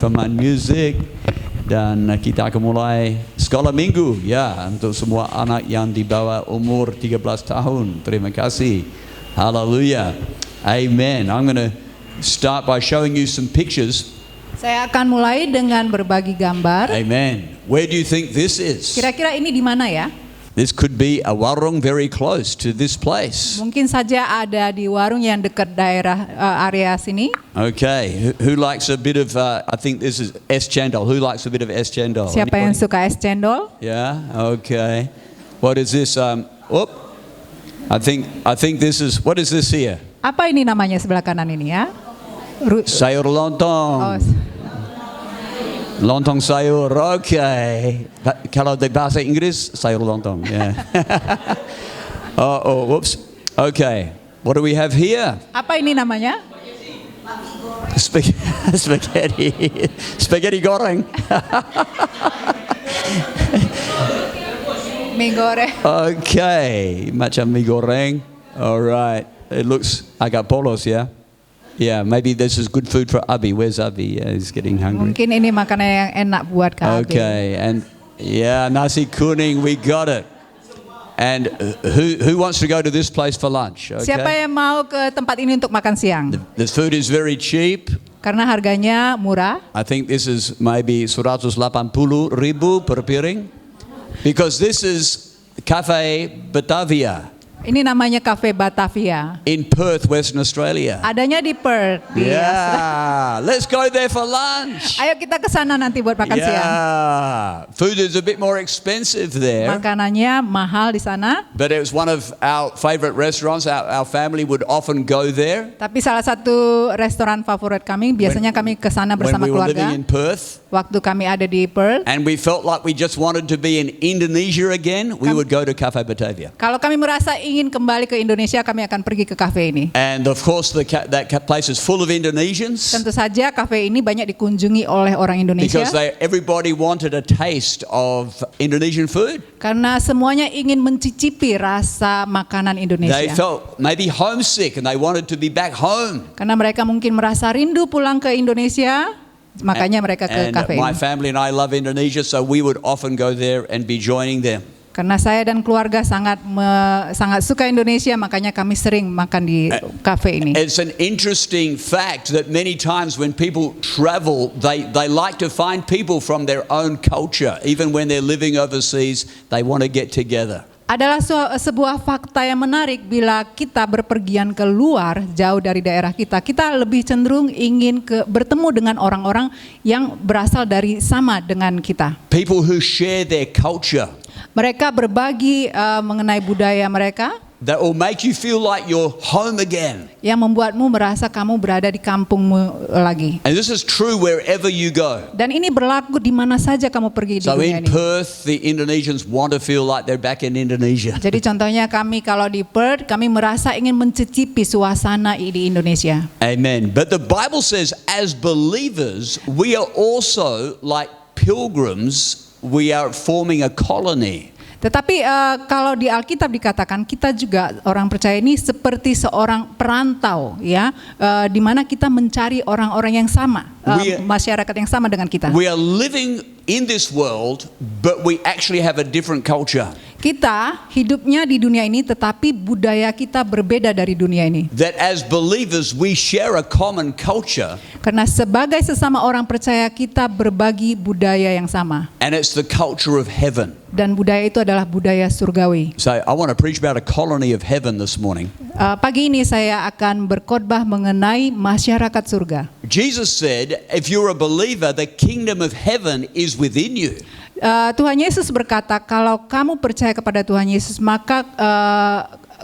pemain musik, dan kita akan mulai sekolah minggu ya untuk semua anak yang di bawah umur 13 tahun. Terima kasih. Haleluya. Amen. I'm going to start by showing you some pictures. Saya akan mulai dengan berbagi gambar. Amen. Where do you think this is? Kira-kira ini di mana ya? This could be a warung very close to this place. Mungkin saja ada di warung yang dekat daerah area sini. Okay, who likes a bit of, I think this is es cendol. Who likes a bit of es cendol? Siapa yang suka es cendol? Yeah, okay. What is this? I think this is, what is this here? Apa ini namanya sebelah kanan ini ya? Sayur lontong. Lontong sayur, okay. Kalau di bahasa Inggris, sayur lontong. Yeah. Whoops. Okay. What do we have here? Apa ini namanya? Spaghetti. Spaghetti goreng. Mie goreng. Okay, macam mie goreng. All right. It looks agak polos, yeah. Yeah, maybe this is good food for Abi. Where's Abi? Yeah, he's getting hungry. Mungkin ini makanan yang enak buat Kak Abi. Okay, and yeah, nasi kuning, we got it. And who wants to go to this place for lunch? Okay. Siapa yang mau ke tempat ini untuk makan siang? The food is very cheap. Karena harganya murah. I think this is maybe 180,000 per piring. Because this is Cafe Batavia. Ini namanya Cafe Batavia. In Perth, Western Australia. Adanya di Perth. Yeah, let's go there for lunch. Ayo kita ke sana nanti buat makan siang. Food is a bit more expensive there. Makanannya mahal di sana. But it was one of our favorite restaurants. Our family would often go there. Tapi salah satu restoran favorit kami, biasanya kami ke sana bersama when we were keluarga. living in Perth. Waktu kami ada di Perth. And we felt like we just wanted to be in Indonesia again. We would go to Cafe Batavia. Kalau kami merasa ingin kembali ke Indonesia, kami akan pergi ke kafe ini. And of course that place is full of Indonesians. Tentu saja kafe ini banyak dikunjungi oleh orang Indonesia. Because everybody wanted a taste of Indonesian food. Karena semuanya ingin mencicipi rasa makanan Indonesia. They felt maybe homesick and they wanted to be back home. Karena mereka mungkin merasa rindu pulang ke Indonesia, makanya mereka ke kafe ini. My family and I love Indonesia, so we would often go there and be joining them. Karena saya dan keluarga sangat suka Indonesia, makanya kami sering makan di kafe ini. It's an interesting fact that many times when people travel, they like to find people from their own culture. Even when they're living overseas, they want to get together. Adalah sebuah fakta yang menarik bila kita berpergian keluar jauh dari daerah kita, kita lebih cenderung ingin bertemu dengan orang-orang yang berasal dari sama dengan kita. People who share their culture. Mereka berbagi mengenai budaya mereka. That will make you feel like you're home again. Yang membuatmu merasa kamu berada di kampungmu lagi. And this is true wherever you go. Dan ini berlaku di mana saja kamu pergi di dunia ini. So in Perth, the Indonesians want to feel like they're back in Indonesia. Jadi contohnya kami kalau di Perth, kami merasa ingin mencicipi suasana di Indonesia. Amen. But the Bible says as believers, we are also like pilgrims. We are forming a colony. Tetapi kalau di Alkitab dikatakan kita juga orang percaya ini seperti seorang perantau ya, di mana kita mencari orang-orang yang sama, masyarakat yang sama dengan kita. We are living in this world, but we actually have a different culture. Kita hidupnya di dunia ini, tetapi budaya kita berbeda dari dunia ini. That as believers we share a common culture. Karena sebagai sesama orang percaya kita berbagi budaya yang sama. And it's the culture of heaven. Dan budaya itu adalah budaya surgawi. So I want to preach about a colony of heaven this morning. Pagi ini saya akan berkhotbah mengenai masyarakat surga. Jesus said, if you're a believer, the kingdom of heaven is within you. Tuhan Yesus berkata, kalau kamu percaya kepada Tuhan Yesus, maka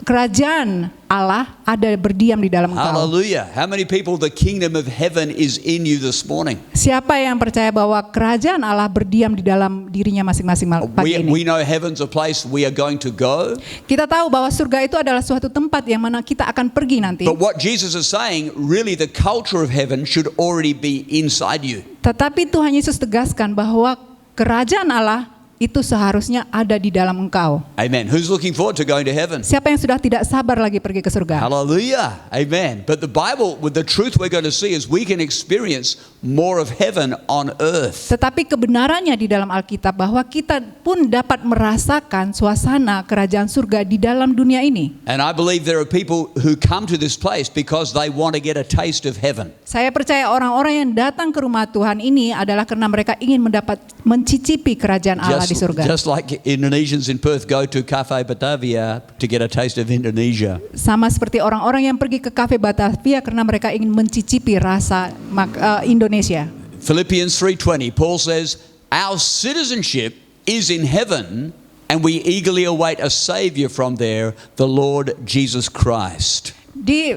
kerajaan Allah ada berdiam di dalam engkau. Hallelujah. How many people the kingdom of heaven is in you this morning? Siapa yang percaya bahwa kerajaan Allah berdiam di dalam dirinya masing-masing pagi ini? We know heaven's a place we are going to go. Kita tahu bahwa surga itu adalah suatu tempat yang mana kita akan pergi nanti. But what Jesus is saying, really the culture of heaven should already be inside you. Tetapi Tuhan Yesus tegaskan bahwa kerajaan Allah itu seharusnya ada di dalam engkau. Amen. Who's looking forward to going to heaven? Siapa yang sudah tidak sabar lagi pergi ke surga? Hallelujah. Amen. But the Bible, with the truth we're going to see is we can experience more of heaven on earth. Tetapi kebenarannya di dalam Alkitab bahwa kita pun dapat merasakan suasana kerajaan surga di dalam dunia ini. And I believe there are people who come to this place because they want to get a taste of heaven. Saya percaya orang-orang yang datang ke rumah Tuhan ini adalah karena mereka ingin mencicipi kerajaan Allah di surga. Just like Indonesians in Perth go to Cafe Batavia to get a taste of Indonesia. Sama seperti orang-orang yang pergi ke Cafe Batavia karena mereka ingin mencicipi rasa Indonesia. Philippians 3:20, Paul says, "Our citizenship is in heaven, and we eagerly await a savior from there, the Lord Jesus Christ." Di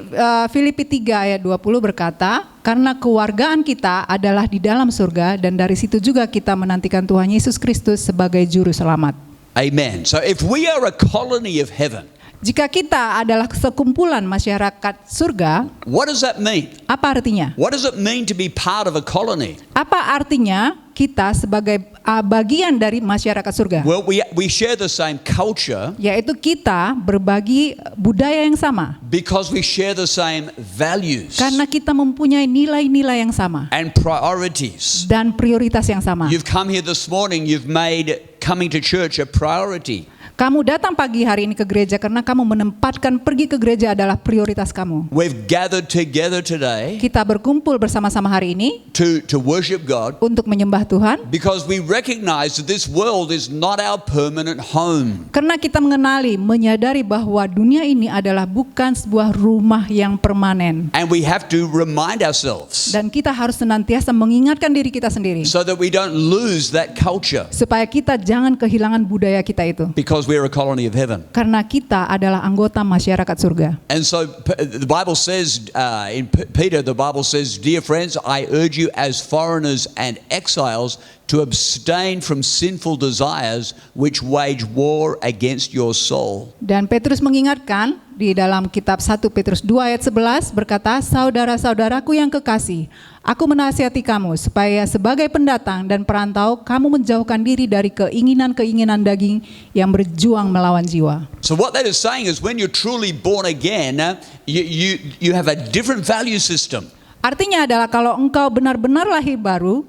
Filipi 3 ayat 20 berkata, karena kewargaan kita adalah di dalam surga dan dari situ juga kita menantikan Tuhan Yesus Kristus sebagai juru selamat. Amen. So if we are a colony of heaven, jika kita adalah sekumpulan masyarakat surga, what does that mean? apa artinya? What does it mean to be part of a colony? Apa artinya kita sebagai bagian dari masyarakat surga? Well, we share the same culture, yaitu kita berbagi budaya yang sama. because we share the same values Karena kita mempunyai nilai-nilai yang sama and priorities. dan prioritas yang sama. You've come here this morning, you've made coming to church a priority. Kamu datang pagi hari ini ke gereja karena kamu menempatkan pergi ke gereja adalah prioritas kamu. We've gathered together today Kita berkumpul bersama-sama hari ini to worship God untuk menyembah Tuhan because we recognize that this world is not our permanent home. karena kita menyadari bahwa dunia ini adalah bukan sebuah rumah yang permanen. And we have to remind ourselves Dan kita harus senantiasa mengingatkan diri kita sendiri so that we don't lose that culture, supaya kita jangan kehilangan budaya kita itu. because we're a colony of heaven. Karena kita adalah anggota masyarakat surga. And so the Bible says, in Peter, the Bible says, "Dear friends, I urge you as foreigners and exiles to abstain from sinful desires which wage war against your soul." Dan Petrus mengingatkan di dalam kitab 1 Petrus 2 ayat 11 berkata, "Saudara-saudaraku yang kekasih, aku menasihati kamu supaya sebagai pendatang dan perantau kamu menjauhkan diri dari keinginan-keinginan daging yang berjuang melawan jiwa." So what that is saying is when you're truly born again, you have a different value system. Artinya adalah kalau engkau benar-benar lahir baru,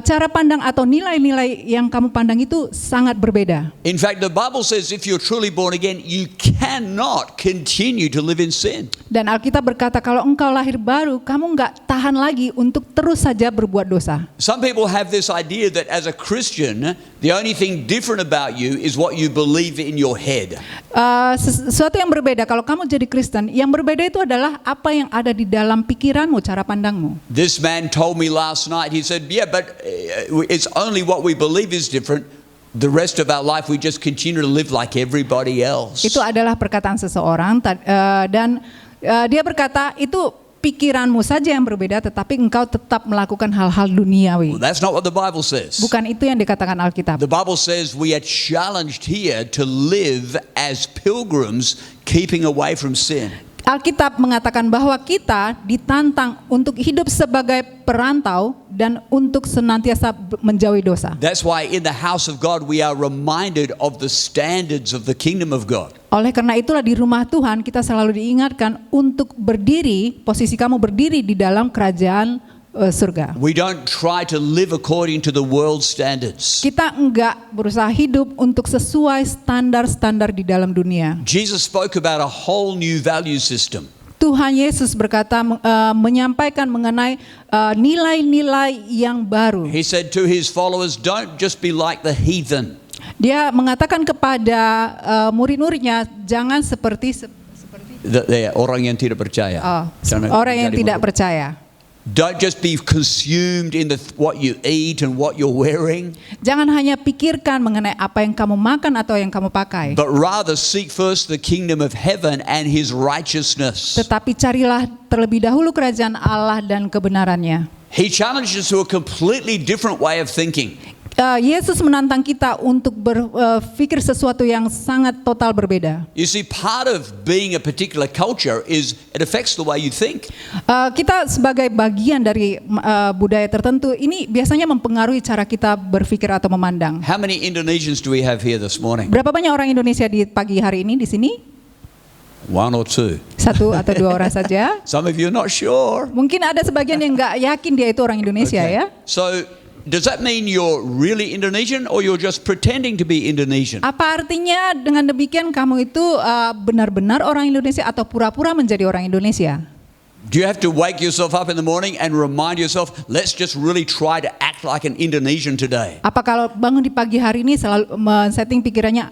cara pandang atau nilai-nilai yang kamu pandang itu sangat berbeda. In fact, the Bible says if you're truly born again, you cannot continue to live in sin. Dan Alkitab berkata kalau engkau lahir baru, kamu nggak tahan lagi untuk terus saja berbuat dosa. Some people have this idea that as a Christian, the only thing different about you is what you believe in your head. Sesuatu yang berbeda kalau kamu jadi Kristen, yang berbeda itu adalah apa yang ada di dalam pikiranmu, cara pandangmu. This man told me last night, he said, "Yeah, but it's only what we believe is different. The rest of our life we just continue to live like everybody else." Itu adalah perkataan seseorang dan dia berkata itu pikiranmu saja yang berbeda, tetapi engkau tetap melakukan hal-hal duniawi. Well, that's not what the Bible says. Bukan itu yang dikatakan Alkitab. The Bible says we are challenged here to live as pilgrims, keeping away from sin. Alkitab mengatakan bahwa kita ditantang untuk hidup sebagai perantau dan untuk senantiasa menjauhi dosa. That's why in the house of God we are reminded of the standards of the kingdom of God. Oleh karena itulah di rumah Tuhan kita selalu diingatkan untuk berdiri, posisi kamu berdiri di dalam kerajaan surga. We don't try to live according to the world standards. Kita enggak berusaha hidup untuk sesuai standar-standar di dalam dunia. Jesus spoke about a whole new value system. Tuhan Yesus berkata menyampaikan mengenai nilai-nilai yang baru. He said to his followers, "Don't just be like the heathen." Dia mengatakan kepada murid-muridnya jangan seperti Orang yang tidak percaya. Orang yang tidak percaya. Don't just be consumed in what you eat and what you're wearing. Jangan hanya pikirkan mengenai apa yang kamu makan atau yang kamu pakai. But rather seek first the kingdom of heaven and his righteousness. Tetapi carilah terlebih dahulu kerajaan Allah dan kebenarannya. He challenges us to a completely different way of thinking. Yesus menantang kita untuk berpikir sesuatu yang sangat total berbeda. You see, part of being a particular culture is it affects the way you think. Kita sebagai bagian dari budaya tertentu ini biasanya mempengaruhi cara kita berpikir atau memandang. How many Indonesians do we have here this morning? Berapa banyak orang Indonesia di pagi hari ini di sini? One or two. 1 atau 2 orang saja. Some of you are not sure. Mungkin ada sebagian yang nggak yakin dia itu orang Indonesia ya. So, does that mean you're really Indonesian or you're just pretending to be Indonesian? Apa artinya dengan demikian kamu itu benar-benar orang Indonesia atau pura-pura menjadi orang Indonesia? Do you have to wake yourself up in the morning and remind yourself, let's just really try to act like an Indonesian today? Apa kalau bangun di pagi hari ini selalu men-setting pikirannya,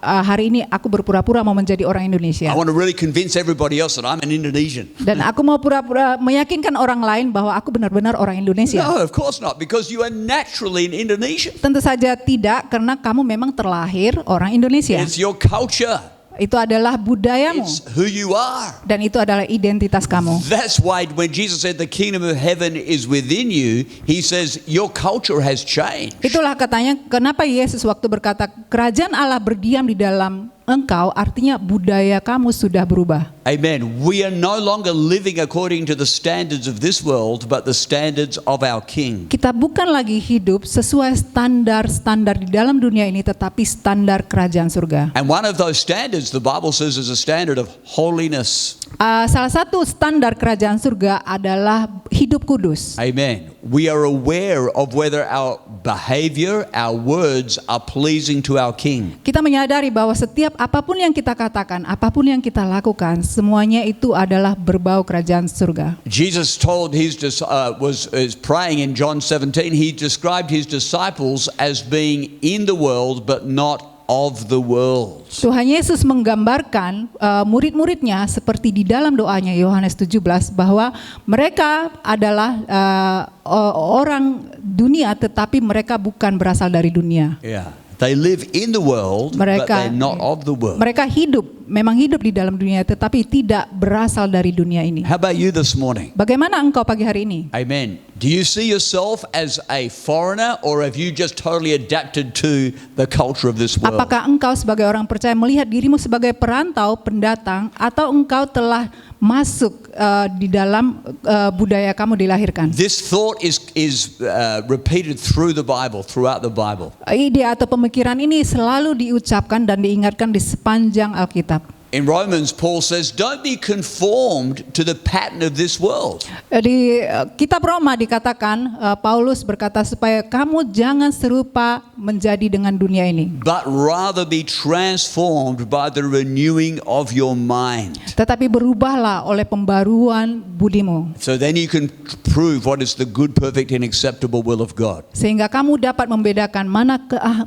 hari ini aku berpura-pura mau menjadi orang Indonesia. I want to really convince everybody else that I'm an Indonesian. Dan aku mau pura-pura meyakinkan orang lain bahwa aku benar-benar orang Indonesia. No, of course not, because you are naturally an Indonesian. Tentu saja tidak, karena kamu memang terlahir orang Indonesia. It's your culture. Itu adalah budayamu. It's who you are. Dan itu adalah identitas kamu. That's why when Jesus said the kingdom of heaven is within you, he says your culture has changed. Itulah katanya kenapa Yesus waktu berkata kerajaan Allah berdiam di dalam engkau, artinya budaya kamu sudah berubah. Amen. We are no longer living according to the standards of this world, but the standards of our King. Kita bukan lagi hidup sesuai standar-standar di dalam dunia ini, tetapi standar kerajaan surga. And one of those standards, the Bible says, is a standard of holiness. Salah satu standar kerajaan surga adalah hidup kudus. Amen. We are aware of whether our behavior, our words are pleasing to our King. Kita menyadari bahwa setiap apapun yang kita katakan, apapun yang kita lakukan, semuanya itu adalah berbau kerajaan surga. Jesus told was praying in John 17. He described his disciples as being in the world but not of the world. Tuhan Yesus menggambarkan murid-muridnya seperti di dalam doanya Yohanes 17 bahwa mereka adalah orang dunia tetapi mereka bukan berasal dari dunia. Yeah. They live in the world, but they're not of the world. Mereka memang hidup di dalam dunia tetapi tidak berasal dari dunia ini. How about you this morning? Bagaimana engkau pagi hari ini? Amen. Do you see yourself as a foreigner or have you just totally adapted to the culture of this world? Apakah engkau sebagai orang percaya melihat dirimu sebagai perantau, pendatang, atau engkau telah masuk di dalam budaya kamu dilahirkan? This thought is repeated through the Bible, throughout the Bible. Ide atau pemikiran ini selalu diucapkan dan diingatkan di sepanjang Alkitab. In Romans, Paul says, don't be conformed to the pattern of this world. Di kitab Roma dikatakan, Paulus berkata supaya kamu jangan serupa menjadi dengan dunia ini. But rather be transformed by the renewing of your mind. Tetapi berubahlah oleh pembaruan budimu. So then you can prove what is the good, perfect, and acceptable will of God. Sehingga kamu dapat membedakan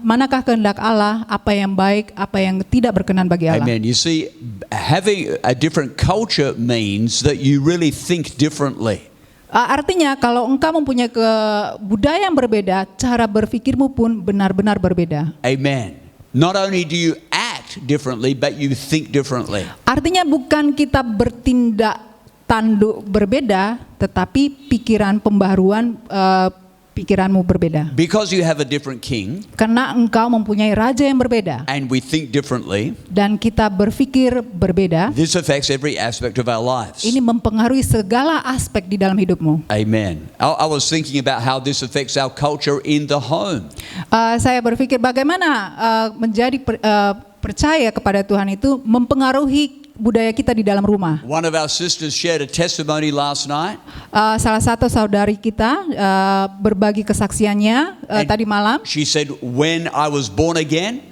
manakah kehendak Allah, apa yang baik, apa yang tidak berkenan bagi Allah. Amen. You see, having a different culture means that you really think differently. Artinya kalau engkau mempunyai budaya yang berbeda, cara berpikirmu pun benar-benar berbeda. Amen. Not only do you act differently, but you think differently. Artinya bukan kita bertindak tanduk berbeda, tetapi pikiran pembaharuan pikiranmu berbeda. Because you have a different king. Karena engkau mempunyai raja yang berbeda. And we think differently. Dan kita berpikir berbeda. This affects every aspect of our lives. Ini mempengaruhi segala aspek di dalam hidupmu. Amen. I was thinking about how this affects our culture in the home. Saya berpikir bagaimana menjadi percaya kepada Tuhan itu mempengaruhi budaya kita di dalam rumah. One of our sisters shared a testimony last night. Salah satu saudari kita berbagi kesaksiannya tadi malam. She said, when I was born again,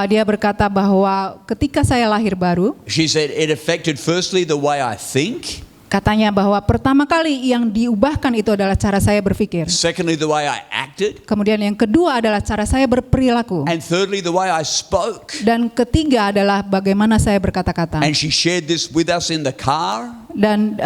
dia berkata bahwa ketika saya lahir baru, she said it affected firstly the way I think. Katanya bahwa pertama kali yang diubahkan itu adalah cara saya berpikir. Secondly, the way I acted. Kemudian yang kedua adalah cara saya berperilaku. And thirdly, the way I spoke. Dan ketiga adalah bagaimana saya berkata-kata. And she shared this with us in the car. Dan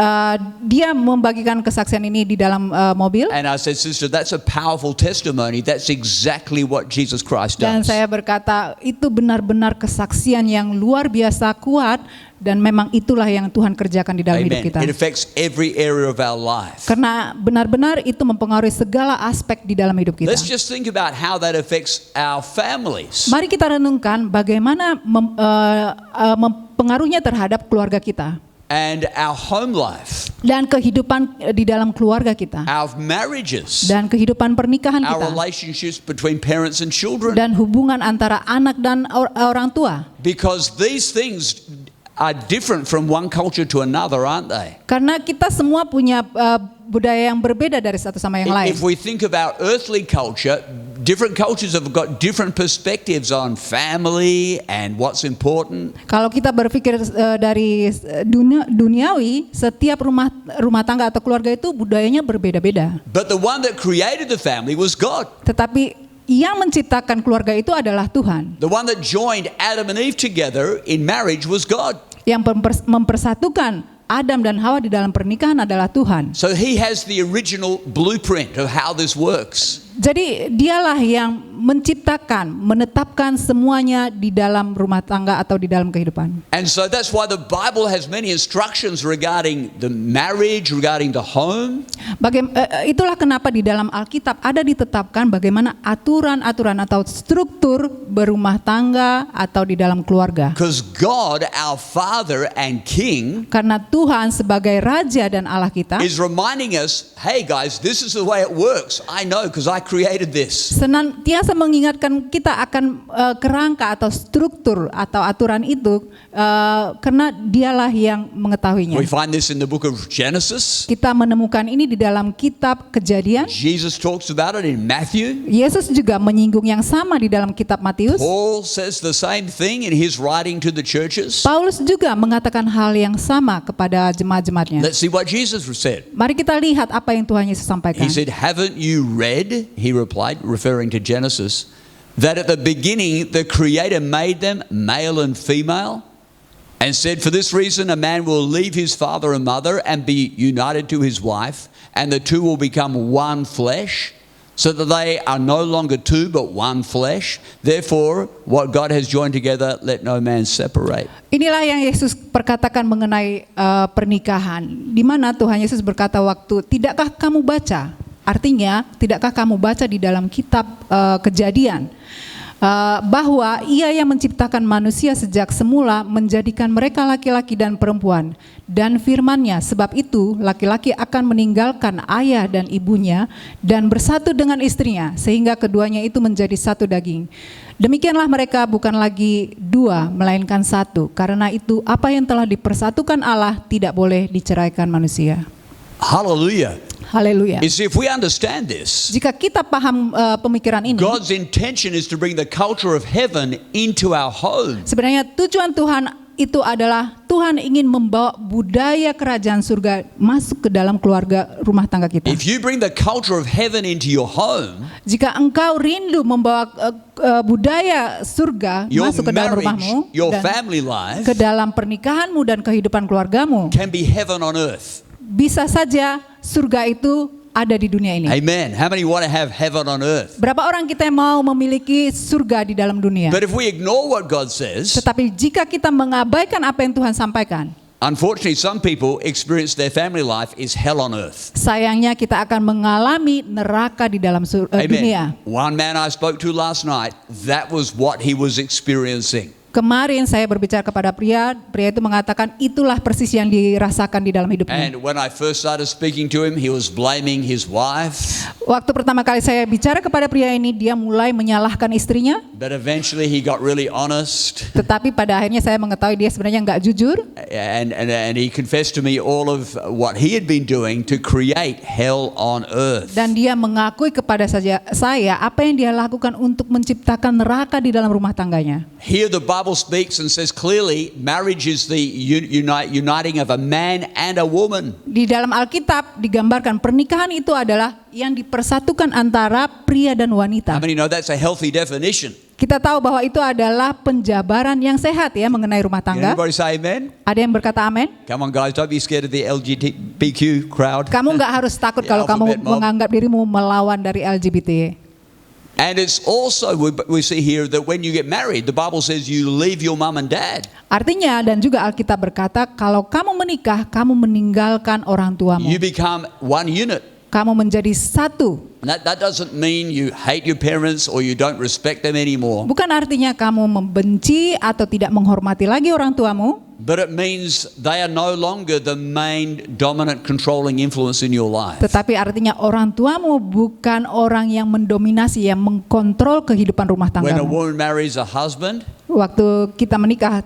dia membagikan kesaksian ini di dalam mobil. And I said, sister, that's a powerful testimony. That's exactly what Jesus Christ Dan does. saya berkata, itu benar-benar kesaksian yang luar biasa kuat, dan memang itulah yang Tuhan kerjakan di dalam hidup Amen. kita. It affects every area of our life. Karena benar-benar itu mempengaruhi segala aspek di dalam hidup kita. Let's just think about how that affects our families. Mari kita renungkan bagaimana pengaruhnya terhadap keluarga kita And our home life, dan kehidupan di dalam keluarga kita our marriages, dan kehidupan pernikahan our kita relationships between parents and children. dan hubungan antara anak dan orang tua. Because these things are different from one culture to another, aren't they? Karena kita semua punya budaya yang berbeda dari satu sama yang lain. If we think of our earthly culture, different cultures have got different perspectives on family and what's important. Kalau kita berpikir dari duniawi, setiap rumah tangga atau keluarga itu budayanya berbeda-beda. But the one that created the family was God. Tetapi yang menciptakan keluarga itu adalah Tuhan. The one that joined Adam and Eve together in marriage was God. Yang mempersatukan Adam dan Hawa di dalam pernikahan adalah Tuhan. So he has the original blueprint of how this works. Jadi dialah yang menciptakan, menetapkan semuanya di dalam rumah tangga atau di dalam kehidupan. And so that's why the Bible has many instructions regarding the marriage, regarding the home. Itulah kenapa di dalam Alkitab ada ditetapkan bagaimana aturan-aturan atau struktur berumah tangga atau di dalam keluarga. Because God, our Father and King, Karena Tuhan sebagai Raja dan Allah kita is reminding us, hey guys, this is the way it works. I know because I created this. senantiasa mengingatkan kita akan kerangka atau struktur atau aturan itu karena dialah yang mengetahuinya. We find this in the book of Genesis. Kita menemukan ini di dalam kitab Kejadian. Jesus talks about it in Matthew. Yesus juga menyinggung yang sama di dalam kitab Matius. Paul says the same thing in his writing to the churches. Paulus juga mengatakan hal yang sama kepada jemaat-jemaatnya. Let's see what Jesus said. Mari kita lihat apa yang Tuhan Yesus sampaikan. He said, haven't you read, he replied, referring to Genesis, that at the beginning the Creator made them male and female, and said, for this reason a man will leave his father and mother and be united to his wife, and the two will become one flesh, so that they are no longer two but one flesh. Therefore, what God has joined together, let no man separate. Inilah yang Yesus perkatakan mengenai pernikahan, di mana Tuhan Yesus berkata waktu, tidakkah kamu baca? Artinya, tidakkah kamu baca di dalam kitab Kejadian bahwa Ia yang menciptakan manusia sejak semula menjadikan mereka laki-laki dan perempuan, dan firman-Nya, sebab itu laki-laki akan meninggalkan ayah dan ibunya dan bersatu dengan istrinya, sehingga keduanya itu menjadi satu daging. Demikianlah mereka bukan lagi dua, melainkan satu. Karena itu apa yang telah dipersatukan Allah tidak boleh diceraikan manusia. Hallelujah. Haleluya. You see, if we understand this, Jika kita paham pemikiran ini, God's intention is to bring the culture of heaven into our home. sebenarnya tujuan Tuhan itu adalah Tuhan ingin membawa budaya kerajaan surga masuk ke dalam keluarga rumah tangga kita. If you bring the culture of heaven into your home, Jika engkau rindu membawa budaya surga your masuk ke dalam rumahmu marriage, your dan family life ke dalam pernikahanmu dan kehidupan keluargamu, can be heaven on earth. bisa saja surga itu ada di dunia ini. Amen. How many want to have heaven on earth? Berapa orang kita yang mau memiliki surga di dalam dunia? But if we ignore what God says, Tetapi jika kita mengabaikan apa yang Tuhan sampaikan, unfortunately some people experience their family life is hell on earth. sayangnya kita akan mengalami neraka di dalam dunia. Amen. One man I spoke to last night, that was what he was experiencing. Kemarin saya berbicara kepada pria itu mengatakan itulah persis yang dirasakan di dalam hidupnya. And when I first started speaking to him, he was blaming his wife. Waktu pertama kali saya bicara kepada pria ini, dia mulai menyalahkan istrinya. But eventually he got really honest. Tetapi pada akhirnya saya mengetahui dia sebenarnya nggak jujur. And he confessed to me all of what he had been doing to create hell on earth. Dan dia mengakui kepada saya apa yang dia lakukan untuk menciptakan neraka di dalam rumah tangganya. Here the Bible speaks and says clearly marriage is the uniting of a man and a woman. Di dalam Alkitab digambarkan pernikahan itu adalah yang dipersatukan antara pria dan wanita. How many know that's a healthy definition? Kita tahu bahwa itu adalah penjabaran yang sehat ya mengenai rumah Can tangga. everybody say amen? Ada yang berkata amin? Come on guys, don't be scared of the LGBTQ crowd. Kamu nggak harus takut The kalau kamu alphabet mob. menganggap dirimu melawan dari LGBT. And it's also, we see here that when you get married, the Bible says you leave your mum and dad. Artinya dan juga Alkitab berkata kalau kamu menikah, kamu meninggalkan orang tuamu. You become one unit. Kamu menjadi satu. And that doesn't mean you hate your parents or you don't respect them anymore. Bukan artinya kamu membenci atau tidak menghormati lagi orang tuamu. But it means they are no longer the main dominant controlling influence in your life. Tetapi artinya orang tuamu bukan orang yang mendominasi, yang mengkontrol kehidupan rumah When a tanggamu. woman marries a husband, Waktu kita menikah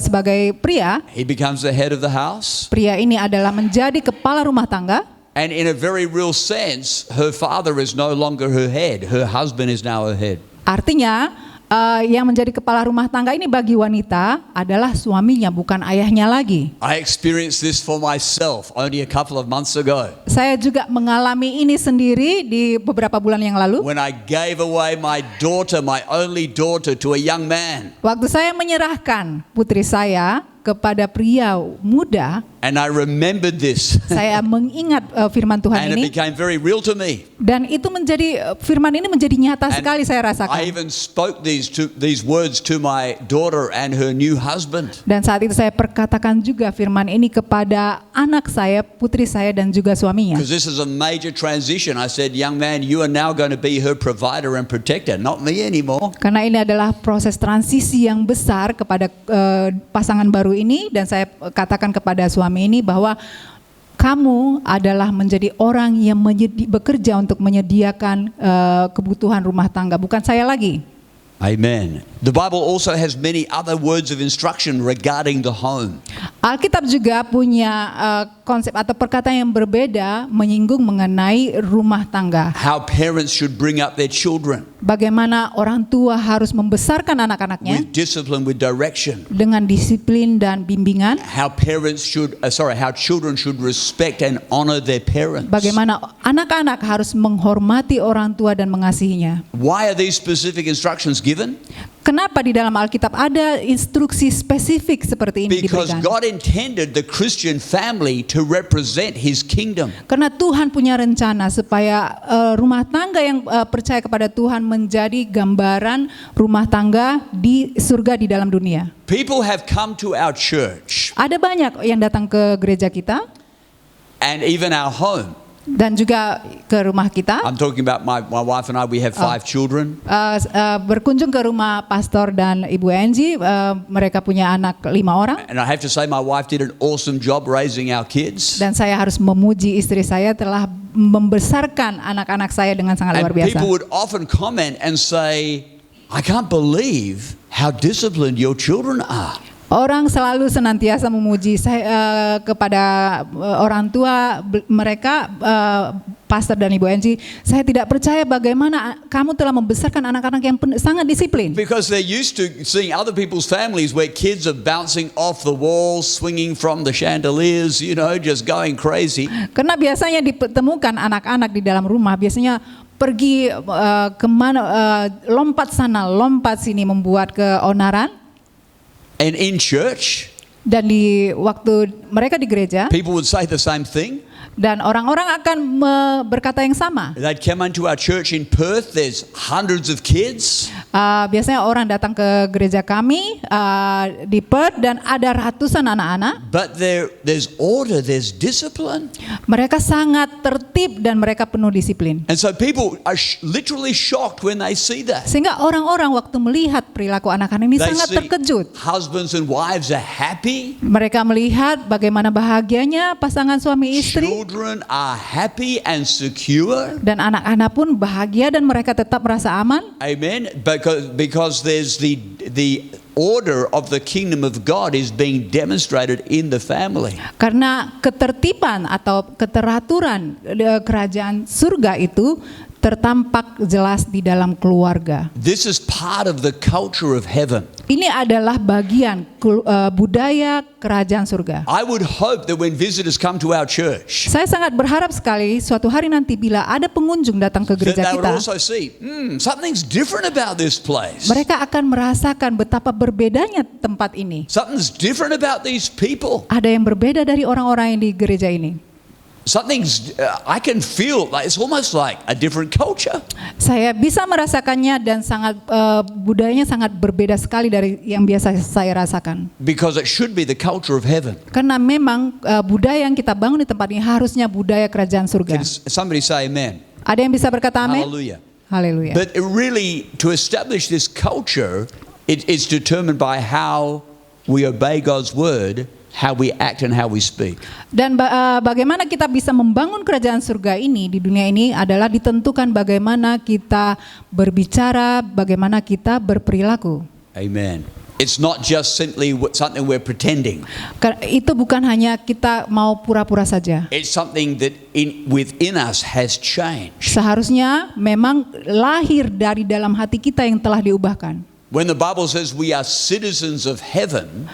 sebagai pria, he becomes the head of the house. pria ini adalah menjadi kepala rumah tangga. And in a very real sense, her father is no longer her head. Her husband is now her head. Artinya yang menjadi kepala rumah tangga ini bagi wanita adalah suaminya, bukan ayahnya lagi. I experienced this for myself only a couple of months ago. Saya juga mengalami ini sendiri di beberapa bulan yang lalu. When I gave away my daughter, my only daughter, to a young man. Waktu saya menyerahkan putri saya kepada pria muda, And I remembered this. saya mengingat firman Tuhan And it ini. became very real to me. Dan itu menjadi firman ini menjadi nyata And sekali saya I rasakan. even spoke these words to my daughter and her new husband. Dan saat itu saya perkatakan juga firman ini kepada anak saya, putri saya dan juga suaminya. Because this is a major transition. I said, young man, you are now going to be her provider and protector, not me anymore. Karena ini adalah proses transisi yang besar kepada pasangan baru ini, dan saya katakan kepada suami ini bahwa kamu adalah menjadi orang yang bekerja untuk menyediakan kebutuhan rumah tangga, bukan saya lagi. Amen. The Bible also has many other words of instruction regarding the home. Alkitab juga punya konsep atau perkataan yang berbeda menyinggung mengenai rumah tangga. How parents should bring up their children Bagaimana orang tua harus membesarkan anak-anaknya with discipline, with direction. dengan disiplin dan bimbingan. How children should respect and honor their parents. Bagaimana anak-anak harus menghormati orang tua dan mengasihinya. Why are these specific instructions given? Kenapa di dalam Alkitab ada instruksi spesifik seperti ini Because diberikan? God intended the Christian family to represent His kingdom. Karena Tuhan punya rencana supaya rumah tangga yang percaya kepada Tuhan menjadi gambaran rumah tangga di surga di dalam dunia. People have come to our church Ada banyak yang datang ke gereja kita and even our home. dan juga ke rumah kita. I'm talking about my wife and I, we have 5 children. Berkunjung ke rumah pastor dan Ibu Angie, mereka punya anak 5 orang. And I have to say my wife did an awesome job raising our kids. Dan saya harus memuji istri saya telah membesarkan anak-anak saya dengan sangat And luar biasa. people would often comment and say, I can't believe how disciplined your children are. Orang selalu senantiasa memuji saya kepada orang tua mereka, pastor dan Ibu Angie. Saya tidak percaya bagaimana kamu telah membesarkan anak-anak yang sangat disiplin. Because they're used to seeing other people's families where kids are bouncing off the walls, swinging from the chandeliers, just going crazy. Karena biasanya ditemukan anak-anak di dalam rumah biasanya pergi kemana, lompat sana, lompat sini, membuat keonaran. And in church, Dan di waktu mereka di gereja, people would say the same thing. dan orang-orang akan berkata yang sama. They'd come into our church in Perth, there's hundreds of kids. Biasanya orang datang ke gereja kami di Perth dan ada ratusan anak-anak. But there's order, there's discipline. Mereka sangat tertib dan mereka penuh disiplin. And so people are literally shocked when they see that. Sehingga orang-orang waktu melihat perilaku anak-anak ini They sangat see terkejut. husbands and wives are happy. Mereka melihat bagaimana bahagianya pasangan suami istri. Children are happy and secure. Dan anak-anak pun bahagia dan mereka tetap merasa aman. Amen. Because there's the order of the kingdom of God is being demonstrated in the family. Karena ketertiban atau keteraturan kerajaan surga itu tertampak jelas di dalam keluarga. This is part of the culture of heaven. Ini adalah bagian budaya kerajaan surga. I would hope that when visitors come to our church, Saya sangat berharap sekali suatu hari nanti bila ada pengunjung datang ke that gereja they would kita, also see, something's different about this place. mereka akan merasakan betapa berbedanya tempat ini. Something's different about these people. Ada yang berbeda dari orang-orang yang di gereja ini. I can feel like it's almost like a different culture. Saya bisa merasakannya dan sangat budayanya sangat berbeda sekali dari yang biasa saya rasakan. Because it should be the culture of heaven. Karena memang budaya yang kita bangun di tempat ini harusnya budaya kerajaan surga. Can somebody say amen? Ada yang bisa berkata amin? Hallelujah. Haleluya. But it really, to establish this culture, it's determined by how we obey God's word, how we act and how we speak. Dan bagaimana kita bisa membangun kerajaan surga ini di dunia ini adalah ditentukan bagaimana kita berbicara, bagaimana kita berperilaku. Amen. It's not just simply something we're pretending. Itu bukan hanya kita mau pura-pura saja. It's something that within us has changed. Seharusnya memang lahir dari dalam hati kita yang telah diubahkan. When the Bible says we are citizens of heaven,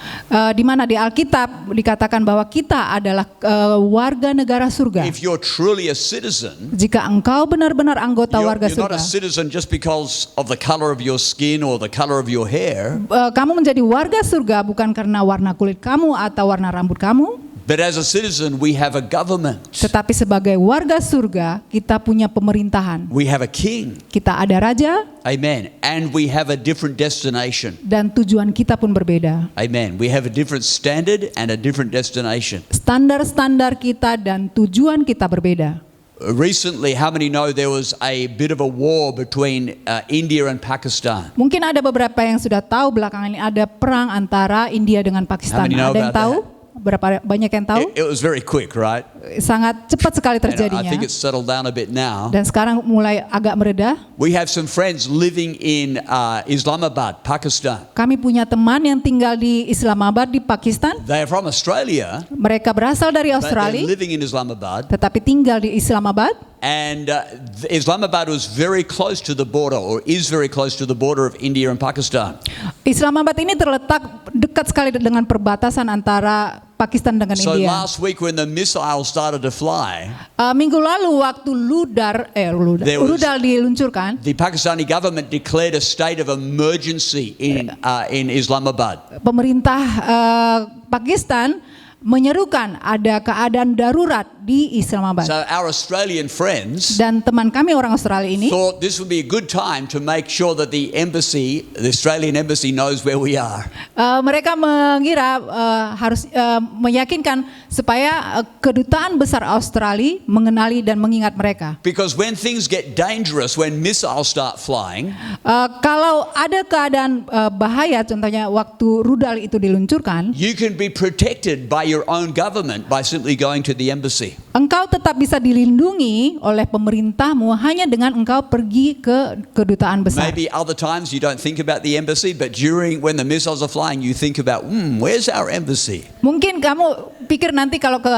di mana di Alkitab dikatakan bahwa kita adalah warga negara surga. if you're truly a citizen, Jika engkau benar-benar anggota warga you're not a surga, citizen just because of the color of your skin or the color of your hair, kamu menjadi warga surga bukan karena warna kulit kamu atau warna rambut kamu, but as a citizen we have a government. tetapi sebagai warga surga kita punya pemerintahan. We have a king. Kita ada raja Amen. And we have a different destination. dan tujuan kita pun berbeda. Amen. We have a different standard and a different destination. Standar-standar kita dan tujuan kita berbeda. Recently, how many know there was a bit of a war between India and Pakistan? Mungkin ada beberapa yang sudah tahu belakangan ini ada perang antara India dengan Pakistan. How many know Ada yang about tahu? Berapa banyak yang tahu? It was very quick, right? Sangat cepat sekali And I terjadinya. think it's settled down a bit now. Dan sekarang mulai agak mereda. We have some friends living in Islamabad, Pakistan. Kami punya teman yang tinggal di Islamabad di Pakistan. They are from Australia, Mereka berasal dari but they're Australia, living in Islamabad. tetapi tinggal di Islamabad. And Islamabad was very close to the border, or is very close to the border of India and Pakistan. Islamabad ini terletak dekat sekali dengan perbatasan antara Pakistan dengan So India. last week when the missile started to fly, Minggu lalu waktu rudal diluncurkan, the Pakistani government declared a state of emergency in Islamabad. pemerintah Pakistan menyerukan ada keadaan darurat di Islamabad. So our Australian friends Dan teman kami orang Australia ini thought this would be a good time to make sure that the Australian embassy knows where we are. mereka mengira harus meyakinkan supaya kedutaan besar Australia mengenali dan mengingat mereka. Because when things get dangerous, when missiles start flying, Kalau ada keadaan bahaya, contohnya waktu rudal itu diluncurkan, you can be protected by your own government by simply going to the embassy. engkau tetap bisa dilindungi oleh pemerintahmu hanya dengan engkau pergi ke kedutaan besar. Maybe other times you don't think about the embassy, but when the missiles are flying, you think about, where's our embassy? Mungkin kamu pikir nanti kalau ke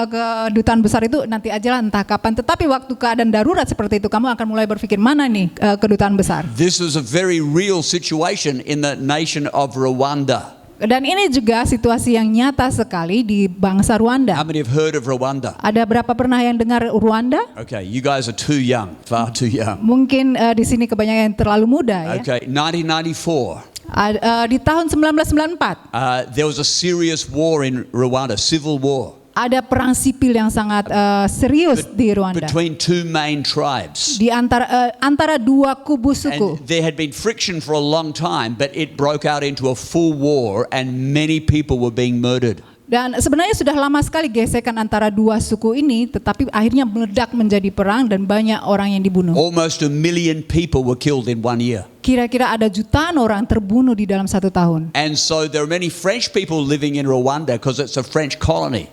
kedutaan besar itu nanti aja lah entah kapan. Tetapi waktu keadaan darurat seperti itu kamu akan mulai berpikir mana nih kedutaan besar. This was a very real situation in the nation of Rwanda. Dan ini juga situasi yang nyata sekali di bangsa How Rwanda. many have heard of Rwanda? Ada berapa pernah yang dengar Rwanda? Okay, you guys are too young, far too young. Mungkin di sini kebanyakan yang terlalu muda ya. Okay, 1994. Di tahun 1994 There was a serious war in Rwanda, civil war, ada perang sipil yang sangat serius di Rwanda. between two main tribes. Di antara dua kubu suku. And there had been friction for a long time, but it broke out into a full war and many people were being murdered. Dan sebenarnya sudah lama sekali gesekan antara dua suku ini, tetapi akhirnya meledak menjadi perang dan banyak orang yang dibunuh. Almost 1 million people were killed in 1 year. Kira-kira ada jutaan orang terbunuh di dalam 1 tahun. And so there are many French people living in Rwanda because it's a French colony.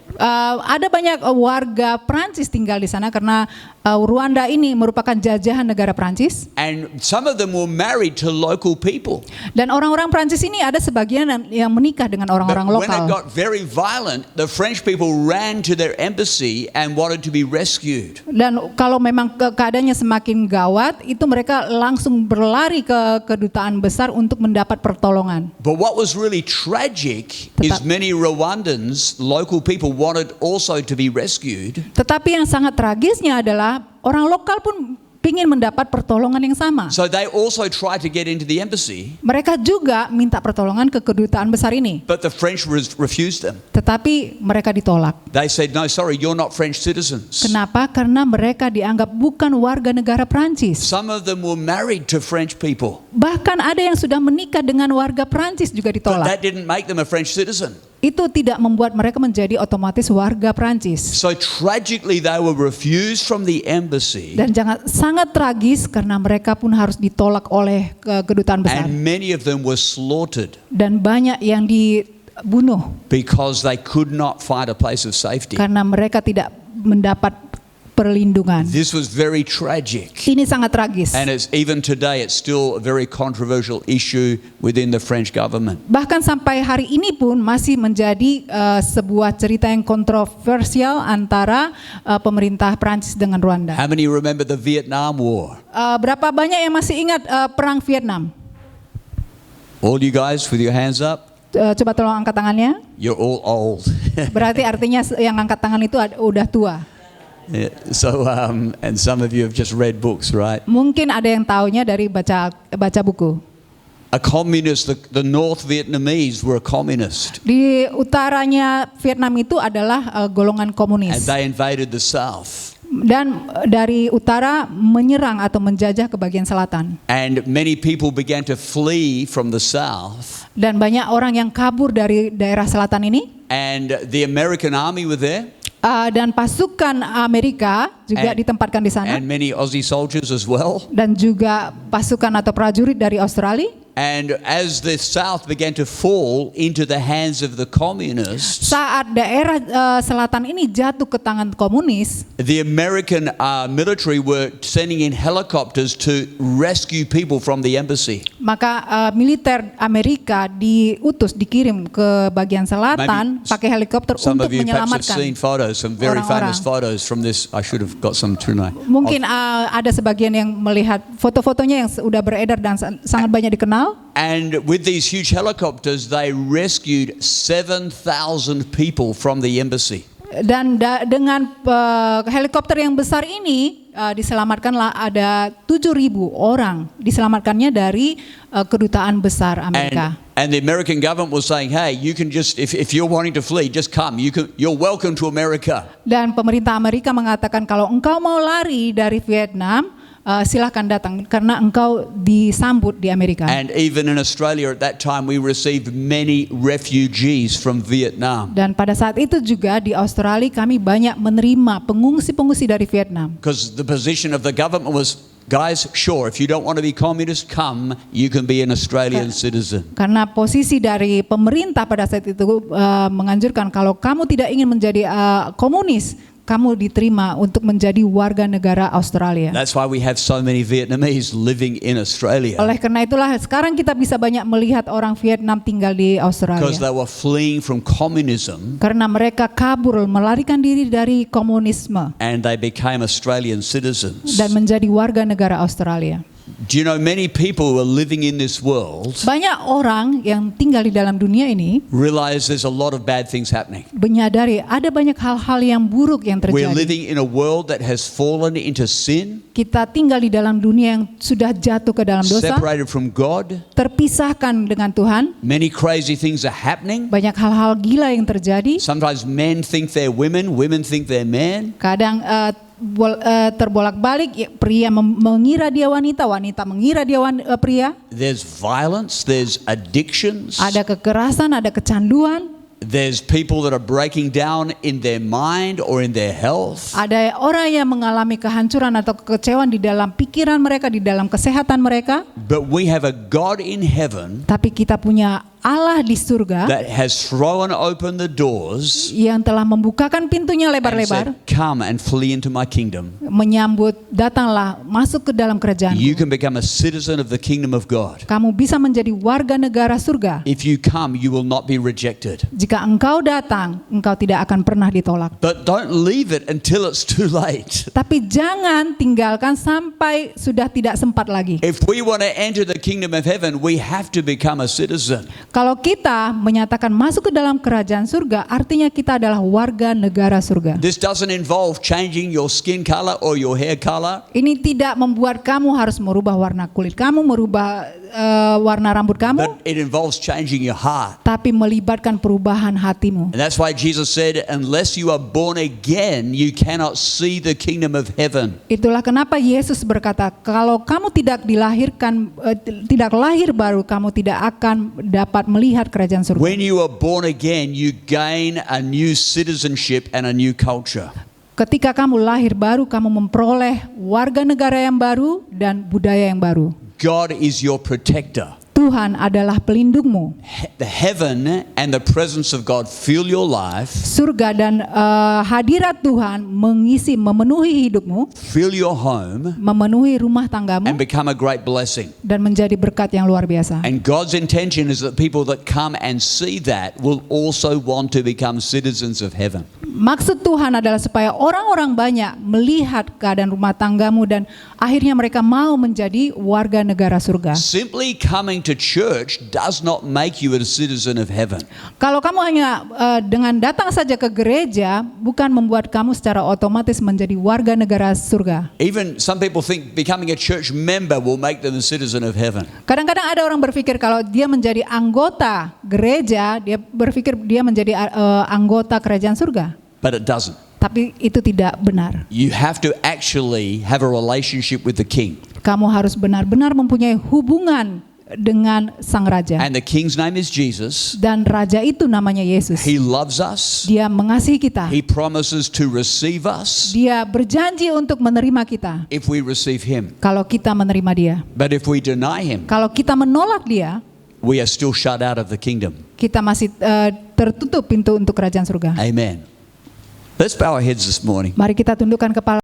Ada banyak warga Prancis tinggal di sana karena Rwanda ini merupakan jajahan negara Prancis. And some of them were married to local people. Dan orang-orang Prancis ini ada sebagian yang menikah dengan orang-orang But when it lokal. got very violent, the French people ran to their embassy and wanted to be rescued. Dan kalau memang keadaannya semakin gawat, itu mereka langsung berlari ke kedutaan besar untuk mendapat pertolongan. But what was really tragic is many Rwandans, local people, wanted also to be rescued. Tetapi yang sangat tragisnya adalah orang lokal pun ingin mendapat pertolongan yang sama. So they also tried to get into the embassy, Mereka juga minta pertolongan ke kedutaan besar ini, but the French refused them. tetapi mereka ditolak. They said, no, sorry, you're not French citizens. Kenapa? Karena mereka dianggap bukan warga negara Prancis. Some of them were married to French people, Bahkan ada yang sudah menikah dengan warga Prancis juga but ditolak. that didn't make them a French citizen. Itu tidak membuat mereka menjadi otomatis warga Prancis. So tragically, they were refused from the embassy, Dan sangat tragis karena mereka pun harus ditolak oleh kedutaan besar. and many of them were slaughtered Dan banyak yang dibunuh because they could not find a place of safety. karena mereka tidak mendapat perlindungan. This was very tragic. Ini sangat tragis. And even today, it's still a very controversial issue within the French government. Bahkan sampai hari ini pun masih menjadi sebuah cerita yang kontroversial antara pemerintah Prancis dengan Rwanda. How many remember the Vietnam War? Berapa banyak yang masih ingat perang Vietnam? All you guys with your hands up? Coba tolong angkat tangannya. You're all old. Berarti artinya yang angkat tangan itu udah tua. Yeah, so, and some of you have just read books, right? Mungkin ada yang taunya dari baca buku. A communist, the North Vietnamese were a communist, Di utaranya Vietnam itu adalah golongan and komunis. they invaded the South. Dan dari utara menyerang atau menjajah ke bagian selatan. And many people began to flee from the South, Dan banyak orang yang kabur dari daerah selatan ini. and the American army were there, Dan pasukan Amerika juga And- ditempatkan di sana. and many Aussie soldiers as well. Dan juga pasukan atau prajurit dari Australia. And as the South began to fall into the hands of the communists, Saat daerah selatan ini jatuh ke tangan komunis, the American military were sending in helicopters to rescue people from the embassy. maka militer Amerika dikirim ke bagian selatan Maybe pakai helikopter Some untuk of you perhaps have menyelamatkan. seen photos, some very orang-orang. famous photos from this. I should have got some tonight. Mungkin ada sebagian yang melihat foto-fotonya yang sudah beredar dan sangat banyak dikenal. And with these huge helicopters, they rescued 7,000 people from the embassy. Dan dengan helikopter yang besar ini diselamatkanlah ada 7.000 orang diselamatkannya dari kedutaan besar Amerika. And the American government was saying, hey, you can just, if you're wanting to flee, just come. You're welcome to America. Dan pemerintah Amerika mengatakan kalau engkau mau lari dari Vietnam, silahkan datang karena engkau disambut di Amerika. And even in Australia at that time, we received many refugees from Vietnam. Dan pada saat itu juga di Australia kami banyak menerima pengungsi-pengungsi dari Vietnam. Because the position of the government was, guys, sure, if you don't want to be communist, come, you can be an Australian citizen. Karena posisi dari pemerintah pada saat itu menganjurkan kalau kamu tidak ingin menjadi komunis, kamu diterima untuk menjadi warga negara Australia. That's why we have so many Vietnamese living in Australia. Oleh karena itulah sekarang kita bisa banyak melihat orang Vietnam tinggal di Because Australia. they were fleeing from communism Karena mereka kabur, melarikan diri dari komunisme and they became Australian citizens. dan menjadi warga negara Australia. Do you know many people who are living in this world Banyak orang yang tinggal di dalam dunia ini realize there's a lot of bad things happening? menyadari ada banyak hal-hal yang buruk yang We're terjadi. living in a world that has fallen into sin, Kita tinggal di dalam dunia yang sudah jatuh ke dalam dosa, separated from God. terpisahkan dengan Tuhan. Many crazy things are happening. Banyak hal-hal gila yang terjadi. Sometimes men think they're women, women think they're men. Kadang terbolak-balik, ya, pria mengira dia wanita, wanita mengira dia pria. There's violence, there's addictions. Ada kekerasan, ada kecanduan. There's people that are breaking down in their mind or in their health. Ada orang yang mengalami kehancuran atau kekecewaan di dalam pikiran mereka, di dalam kesehatan mereka. But we have a God in heaven Tapi kita punya Allah di surga that has thrown open the doors yang telah membukakan pintunya and lebar-lebar, said, "Come and flee into my kingdom." menyambut, datanglah, masuk ke dalam kerajaan. You can become a citizen of the kingdom of God. Kamu bisa menjadi warga negara surga. If you come, you will not be rejected. Jika engkau datang, engkau tidak akan pernah ditolak. But don't leave it until it's too late. Tapi jangan tinggalkan sampai sudah tidak sempat lagi. If we want to enter the kingdom of heaven, we have to become a citizen. Kalau kita menyatakan masuk ke dalam kerajaan surga, artinya kita adalah warga negara surga. This doesn't involve changing your skin color or your hair color. Ini tidak membuat kamu harus merubah warna kulit kamu, merubah warna rambut kamu, But it involves changing your heart. tapi melibatkan perubahan hatimu. And that's why Jesus said, unless you are born again, you cannot see the kingdom of heaven. Itulah kenapa Yesus berkata, kalau kamu tidak dilahirkan, tidak lahir baru, kamu tidak akan dapat melihat kerajaan surga. When you are born again, you gain a new citizenship and a new culture. Ketika kamu lahir baru, kamu memperoleh warga negara yang baru dan budaya yang baru. God is your protector. Tuhan adalah pelindungmu. The heaven and the presence of God fill your life, Surga dan hadirat Tuhan memenuhi hidupmu, fill your home, memenuhi rumah tanggamu, and become a great blessing. dan menjadi berkat yang luar biasa. And God's intention is that people that come and see that will also want to become citizens of heaven. Maksud Tuhan adalah supaya orang-orang banyak melihat keadaan rumah tanggamu dan akhirnya mereka mau menjadi warga negara surga. Simply coming to church does not make you a citizen of heaven. Kalau kamu hanya dengan datang saja ke gereja, bukan membuat kamu secara otomatis menjadi warga negara surga. Even some people think becoming a church member will make them a citizen of heaven. Kadang-kadang ada orang berpikir kalau dia menjadi anggota gereja, dia berpikir dia menjadi anggota kerajaan surga. But it doesn't. Tapi itu tidak benar. You have to actually have a relationship with the king. Kamu harus benar-benar mempunyai hubungan dengan sang raja. And the king's name is Jesus. Dan raja itu namanya Yesus. He loves us. Dia mengasihi kita. He promises to receive us Dia berjanji untuk menerima kita if we receive him. kalau kita menerima dia. But if we deny him, Kalau kita menolak dia, we are still shut out of the kingdom. kita masih tertutup pintu untuk kerajaan surga. Amen. Let's bow our heads this morning. Mari kita tundukkan kepala.